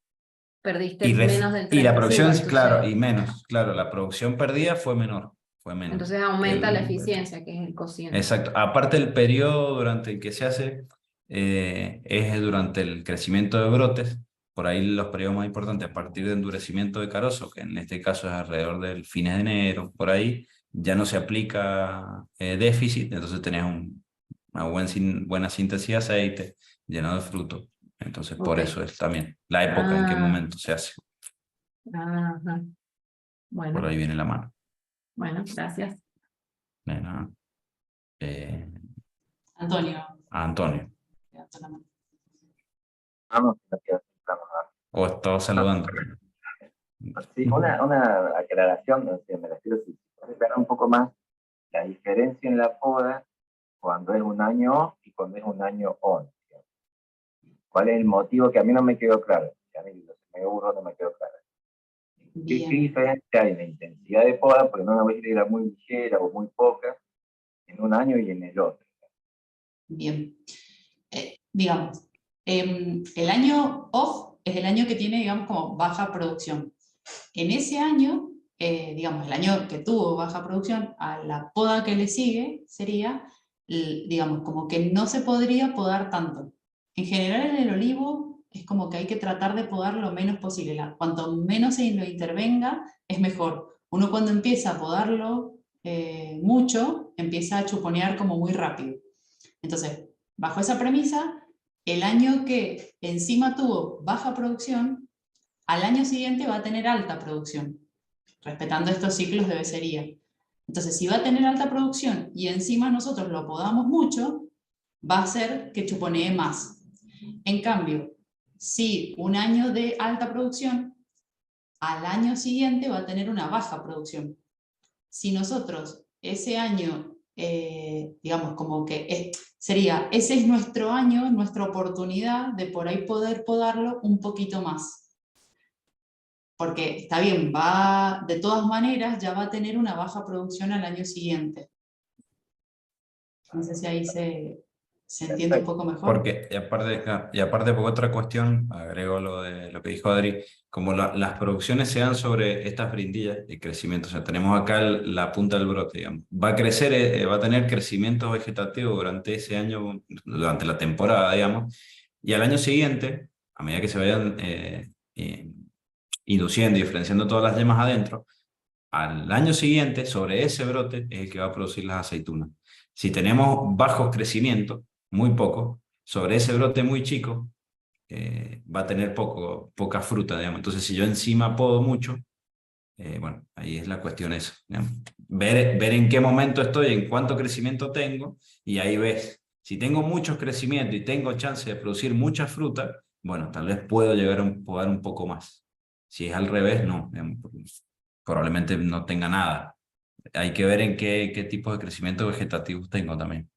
perdiste menos del 30%. y la producción, entonces, claro, y menos, claro, la producción perdida fue menor. Entonces aumenta la eficiencia, que es el cociente. Exacto. Aparte el periodo durante el que se hace es durante el crecimiento de brotes. Por ahí los periodos más importantes, a partir de endurecimiento de carozo, que en este caso es alrededor del fines de enero, por ahí ya no se aplica déficit, entonces tenés una buena síntesis de aceite lleno de fruto. Entonces por eso es también la época en qué momento se hace. Ajá. Bueno. Por ahí viene la mano. Bueno, gracias. Nena. Antonio. Antonio. Vamos, O estaba saludando. Sí, una aclaración, no sé, me refiero si puedes ver un poco más la diferencia en la poda cuando es un año off y cuando es un año on. ¿Cuál es el motivo que a mí no me quedó claro? A mí lo que me aburro no me quedó claro. ¿Qué diferencia hay en la intensidad de poda? Porque no una vez era muy ligera o muy poca en un año y en el otro. Bien. Digamos, el año off es el año que tiene, digamos, como baja producción. En ese año, digamos, el año que tuvo baja producción, a la poda que le sigue sería, digamos, como que no se podría podar tanto. En general en el olivo es como que hay que tratar de podar lo menos posible. Cuanto menos se lo intervenga, es mejor. Uno cuando empieza a podarlo mucho, empieza a chuponear como muy rápido. Entonces, bajo esa premisa, el año que encima tuvo baja producción, al año siguiente va a tener alta producción, respetando estos ciclos de becería. Entonces, si va a tener alta producción y encima nosotros lo podamos mucho, va a hacer que chuponee más. En cambio, si un año de alta producción, al año siguiente va a tener una baja producción. Si nosotros ese año, digamos, como que sería, ese es nuestro año, nuestra oportunidad de por ahí poder podarlo un poquito más. Porque está bien, va, de todas maneras ya va a tener una baja producción al año siguiente. No sé si ahí se entiende un poco mejor. Porque, y aparte por otra cuestión, agrego lo de lo que dijo Adri, como las producciones se dan sobre estas brindillas de crecimiento, o sea, tenemos acá la punta del brote, digamos. Va a crecer, va a tener crecimiento vegetativo durante ese año, durante la temporada, digamos, y al año siguiente, a medida que se vayan induciendo y diferenciando todas las yemas adentro, al año siguiente, sobre ese brote, es el que va a producir las aceitunas. Si tenemos bajos crecimientos, muy poco, sobre ese brote muy chico, va a tener poca fruta, digamos. Entonces, si yo encima podo mucho, bueno, ahí es la cuestión eso. Ver en qué momento estoy, en cuánto crecimiento tengo, y ahí ves. Si tengo muchos crecimientos y tengo chance de producir mucha fruta, bueno, tal vez puedo llegar a podar un poco más. Si es al revés, no. Probablemente no tenga nada. Hay que ver en qué tipo de crecimiento vegetativo tengo también.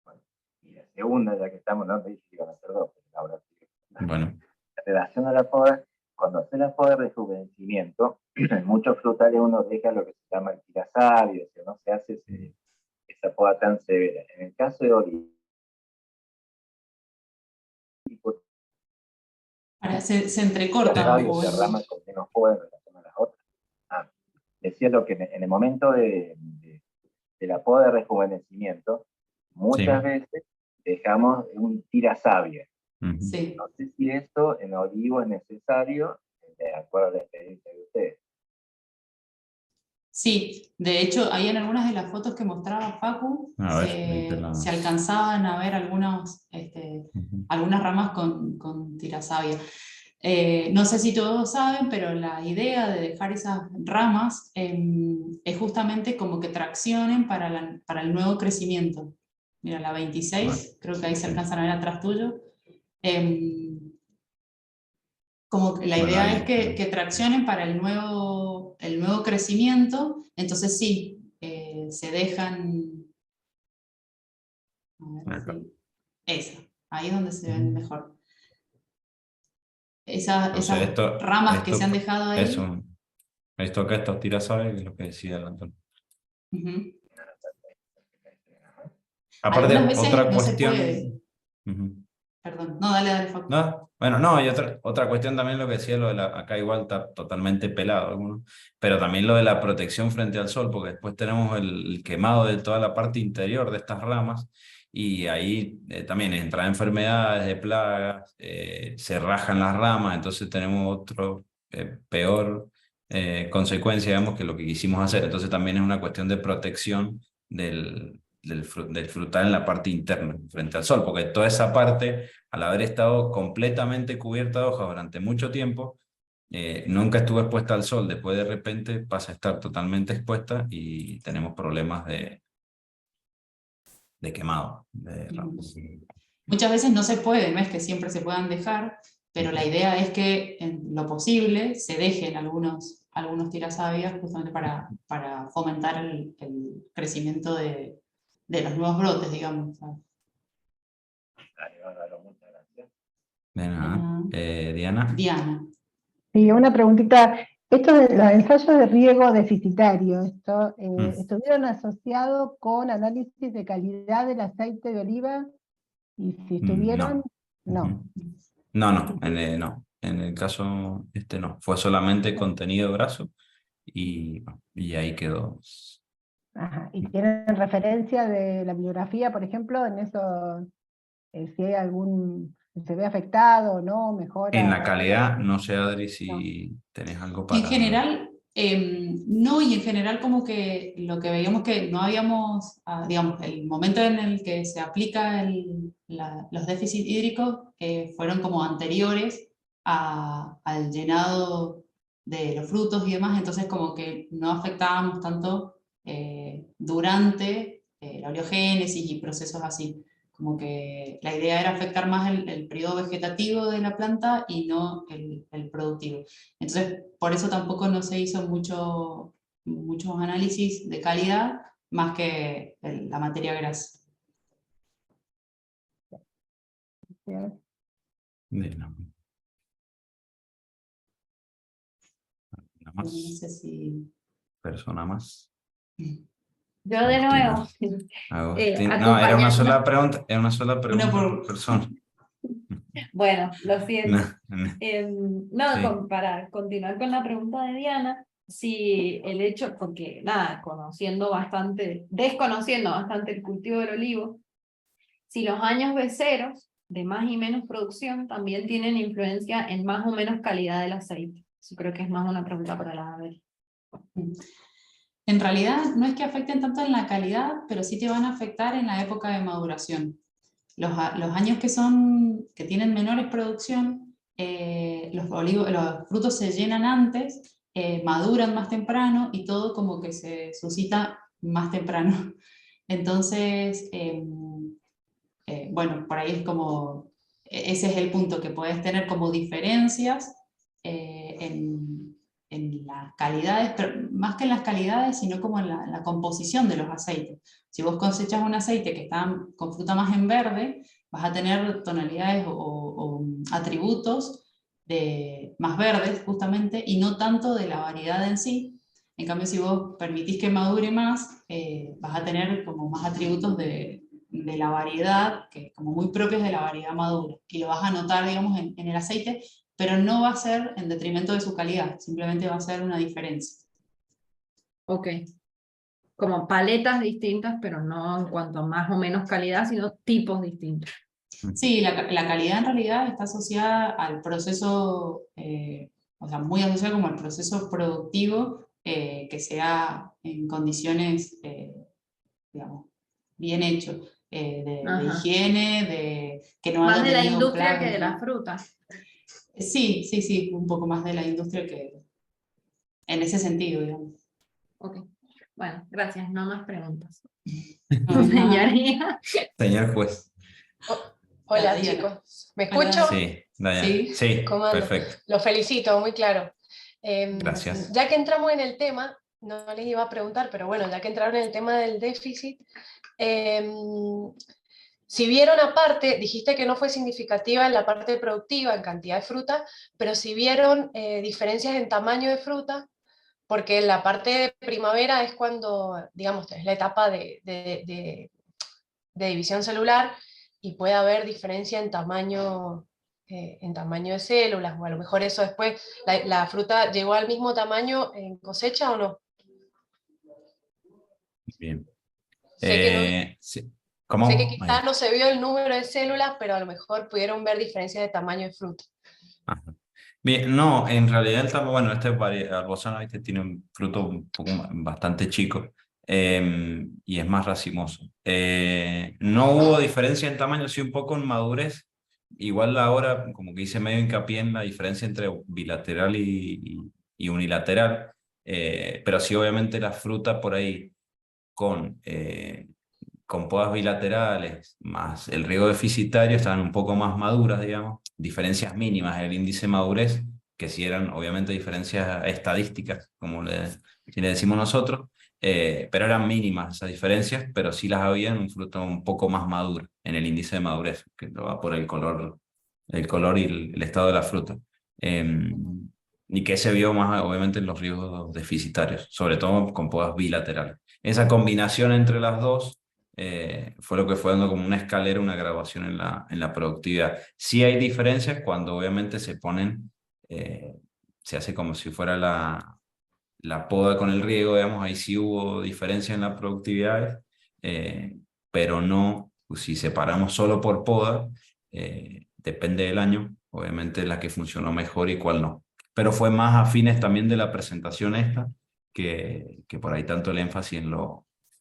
Bueno, y la segunda, ya que estamos, no te dije que iban a hacer dos, pero ahora sí. Bueno. En relación a la poda, cuando hace la poda de rejuvenecimiento, en muchos frutales uno deja lo que se llama el tirasario, o sea, no se hace esa poda tan severa. En el caso de olivo, se entrecorta un poco. se rama con menos poda en relación a las otras. Decía lo que en el momento de la poda de rejuvenecimiento, muchas veces dejamos un tirasabia. Sí. No sé si esto en olivo es necesario, de acuerdo a la experiencia de ustedes. Sí, de hecho, ahí en algunas de las fotos que mostraba Facu, se alcanzaban a ver algunas ramas con tirasabia. No sé si todos saben, pero la idea de dejar esas ramas es justamente como que traccionen para el nuevo crecimiento. Mira, la 26, creo que ahí se alcanzan a ver atrás tuyo. Como que la idea es que traccionen para el nuevo crecimiento, entonces sí, se dejan... A ver si, esa, ahí es donde se ven mejor. Esas ramas que se han dejado ahí. Esto acá, estos tirasabios, es lo que decía el Antonio. Aparte, algunas veces otra no cuestión. se puede. Perdón, no, dale, Facu. No, bueno, no, y otra cuestión también lo que decía, lo de acá igual está totalmente pelado, ¿no? Pero también lo de la protección frente al sol, porque después tenemos el quemado de toda la parte interior de estas ramas, y ahí también entran enfermedades de plagas, se rajan las ramas, entonces tenemos otro peor consecuencia, digamos, que lo que quisimos hacer. Entonces también es una cuestión de protección del frutal en la parte interna, frente al sol, porque toda esa parte, al haber estado completamente cubierta de hojas durante mucho tiempo, nunca estuvo expuesta al sol, después de repente pasa a estar totalmente expuesta y tenemos problemas de quemado. Muchas veces no se puede, no es que siempre se puedan dejar, pero la idea es que en lo posible se dejen algunos tirasabias justamente para fomentar el crecimiento de los nuevos brotes, digamos. ¿Sabes? Dale, Bárbaro, muchas gracias. De nada. Diana. Diana. Sí, una preguntita. Esto de los ensayos de riego deficitario, ¿estuvieron asociados con análisis de calidad del aceite de oliva? Y si estuvieron, no. Ujú. No. En el caso no. Fue solamente contenido graso y ahí quedó. Ajá. ¿Y tienen referencia de la bibliografía, por ejemplo, en eso, si hay si se ve afectado o no, mejora? En la calidad, no sé, Adri, si tenés algo para... En general, no, y en general como que lo que veíamos que no habíamos, digamos, el momento en el que se aplica los déficits hídricos fueron como anteriores al llenado de los frutos y demás, entonces como que no afectábamos tanto durante la oleogénesis y procesos así. Como que la idea era afectar más el periodo vegetativo de la planta y no el productivo. Entonces, por eso tampoco no se hizo muchos análisis de calidad más que la materia grasa. No. No sé si... Persona más. Yo de nuevo. Agustín. No, era una sola pregunta, por persona. Bueno, lo siento. Sí. Para continuar con la pregunta de Diana, si el hecho, porque nada, desconociendo bastante el cultivo del olivo, si los años beceros de más y menos producción también tienen influencia en más o menos calidad del aceite. Eso creo que es más una pregunta para la Abel. En realidad no es que afecten tanto en la calidad, pero sí te van a afectar en la época de maduración. Los años que tienen menores producción, los frutos se llenan antes, maduran más temprano y todo como que se suscita más temprano. Entonces, bueno, por ahí es como, ese es el punto, que puedes tener como diferencias en las calidades, pero más que en las calidades, sino como en la composición de los aceites. Si vos cosechas un aceite que está con fruta más en verde, vas a tener tonalidades o atributos más verdes, justamente, y no tanto de la variedad en sí. En cambio, si vos permitís que madure más, vas a tener como más atributos de la variedad, que como muy propios de la variedad madura. Y lo vas a notar, digamos, en el aceite, pero no va a ser en detrimento de su calidad, simplemente va a ser una diferencia. Ok. Como paletas distintas, pero no en cuanto a más o menos calidad, sino tipos distintos. Sí, la calidad en realidad está asociada al proceso, o sea, muy asociada como al proceso productivo, que sea en condiciones, digamos, bien hecho, de higiene, que no Más haya de la tenido industria plagas, que de ¿no? la fruta. Sí, un poco más de la industria que en ese sentido, digamos. Ok. Bueno, gracias. No más preguntas. Señoría. Señor juez. Hola, Diana. chicos. ¿Me escucho? Sí, Diana. Sí. Sí, ¿Cómo ando? perfecto. Los felicito, muy claro. Gracias. Ya que entramos en el tema, no les iba a preguntar, pero bueno, ya que entraron en el tema del déficit, si vieron aparte, dijiste que no fue significativa en la parte productiva, en cantidad de fruta, pero si vieron diferencias en tamaño de fruta, porque en la parte de primavera es cuando, digamos, es la etapa de división celular y puede haber diferencia en tamaño de células, o a lo mejor eso después, la fruta llegó al mismo tamaño en cosecha o no. Bien. Sé que Sí. ¿Cómo? sé que quizás no se vio el número de células, pero a lo mejor pudieron ver diferencias de tamaño de fruta. Ajá. Bien, no, en realidad el tamaño, bueno, arbozano, ¿viste? Tiene un fruto un poco bastante chico y es más racemoso. No hubo diferencia en tamaño, sí un poco en madurez. Igual ahora, como que hice medio hincapié en la diferencia entre bilateral y unilateral, pero sí obviamente la fruta por ahí con con podas bilaterales más el riego deficitario estaban un poco más maduras, digamos, diferencias mínimas en el índice de madurez, que sí eran obviamente diferencias estadísticas, como si le decimos nosotros, pero eran mínimas esas diferencias, pero sí las había en un fruto un poco más maduro, en el índice de madurez, que lo va por el color y el estado de la fruta. Y que se vio más obviamente en los riegos deficitarios, sobre todo con podas bilaterales. Esa combinación entre las dos fue lo que fue dando como una escalera, una graduación en la productividad. Sí hay diferencias cuando obviamente se ponen, se hace como si fuera la poda con el riego, digamos, ahí sí hubo diferencias en las productividades, pero no, si separamos solo por poda, depende del año, obviamente la que funcionó mejor y cuál no. Pero fue más afines también de la presentación esta, que por ahí tanto el énfasis en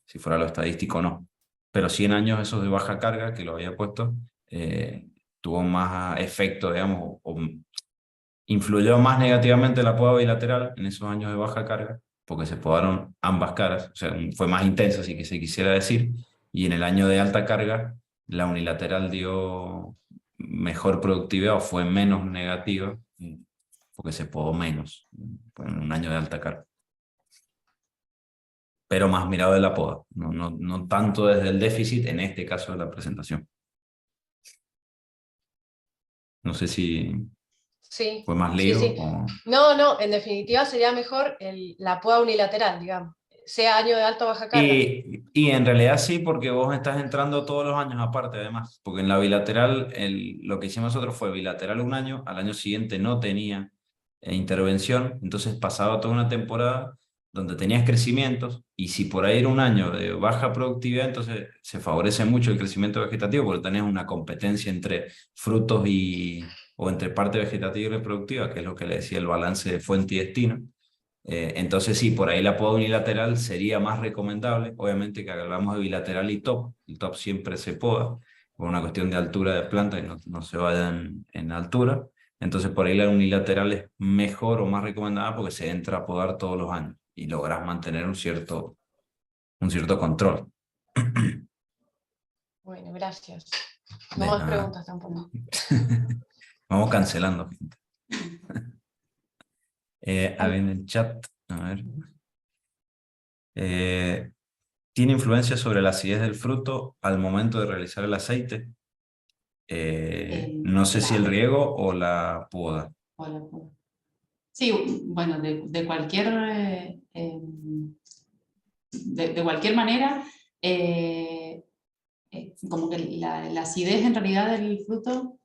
si fuera lo estadístico o no. Pero 100 años esos de baja carga, que lo había puesto, tuvo más efecto, digamos, o influyó más negativamente la poda bilateral en esos años de baja carga, porque se podaron ambas caras, o sea, fue más intensa, si que se quisiera decir, y en el año de alta carga, la unilateral dio mejor productividad o fue menos negativa, porque se podó menos en un año de alta carga. Pero más mirado de la poda, no tanto desde el déficit, en este caso de la presentación. No sé si Sí, fue más sí, lío sí. o... No, en definitiva sería mejor la poda unilateral, digamos, sea año de alta o baja carga. Y en realidad sí, porque vos estás entrando todos los años aparte, además, porque en la bilateral, lo que hicimos nosotros fue bilateral un año, al año siguiente no tenía intervención, entonces pasaba toda una temporada donde tenías crecimientos, y si por ahí era un año de baja productividad, entonces se favorece mucho el crecimiento vegetativo, porque tenés una competencia entre frutos o entre parte vegetativa y reproductiva, que es lo que le decía el balance de fuente y destino. Entonces sí, por ahí la poda unilateral sería más recomendable, obviamente que hablamos de bilateral y top, el top siempre se poda, por una cuestión de altura de planta y no se vayan en altura, entonces por ahí la unilateral es mejor o más recomendada porque se entra a podar todos los años y logras mantener un cierto control. Bueno, gracias. De No más nada. preguntas tampoco. Vamos cancelando, gente. A ver en el chat, a ver. ¿Tiene influencia sobre la acidez del fruto al momento de realizar el aceite? No sé si el riego o la poda. Sí, bueno, de cualquier de cualquier manera, como que la acidez en realidad del fruto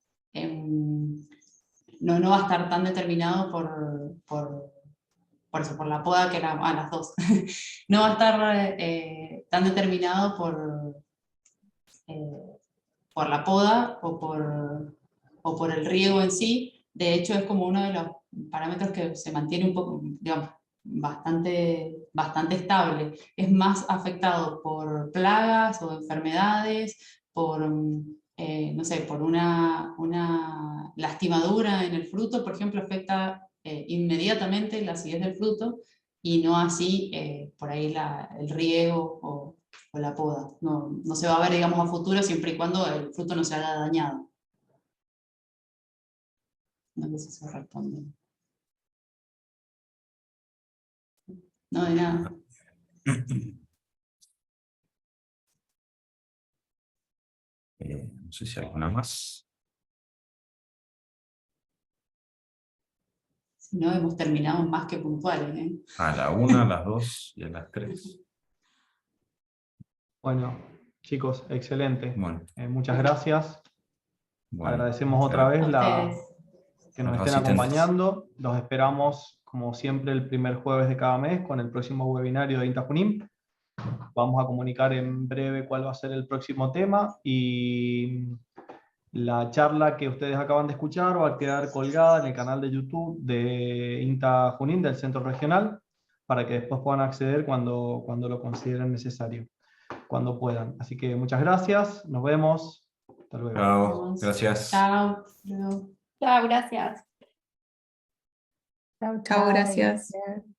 no va a estar tan determinado por eso, por la poda, que era las dos. No va a estar tan determinado por la poda o por el riego en sí. De hecho, es como uno de los parámetros que se mantiene un poco, digamos, bastante estable. Es más afectado por plagas o enfermedades, no sé, por una lastimadura en el fruto, por ejemplo, afecta inmediatamente la acidez del fruto, y no así por ahí el riego o la poda. No se va a ver, digamos, a futuro, siempre y cuando el fruto no se haya dañado. No sé si se responde. No, de nada. No sé si hay alguna más. Si no, hemos terminado más que puntuales, ¿eh? A la 1, a las 2 y a las 3. Bueno, chicos, excelente. Bueno, Muchas gracias. bueno. Agradecemos otra vez A ustedes. que nos los estén asistentes. acompañando. Los esperamos, como siempre, el primer jueves de cada mes con el próximo webinario de INTA Junín. Vamos a comunicar en breve cuál va a ser el próximo tema, y la charla que ustedes acaban de escuchar va a quedar colgada en el canal de YouTube de INTA Junín, del Centro Regional, para que después puedan acceder cuando lo consideren necesario, cuando puedan. Así que muchas gracias, nos vemos. Hasta luego. Chao, gracias. Chao. Chao, gracias. Chau, Chao, gracias. gracias.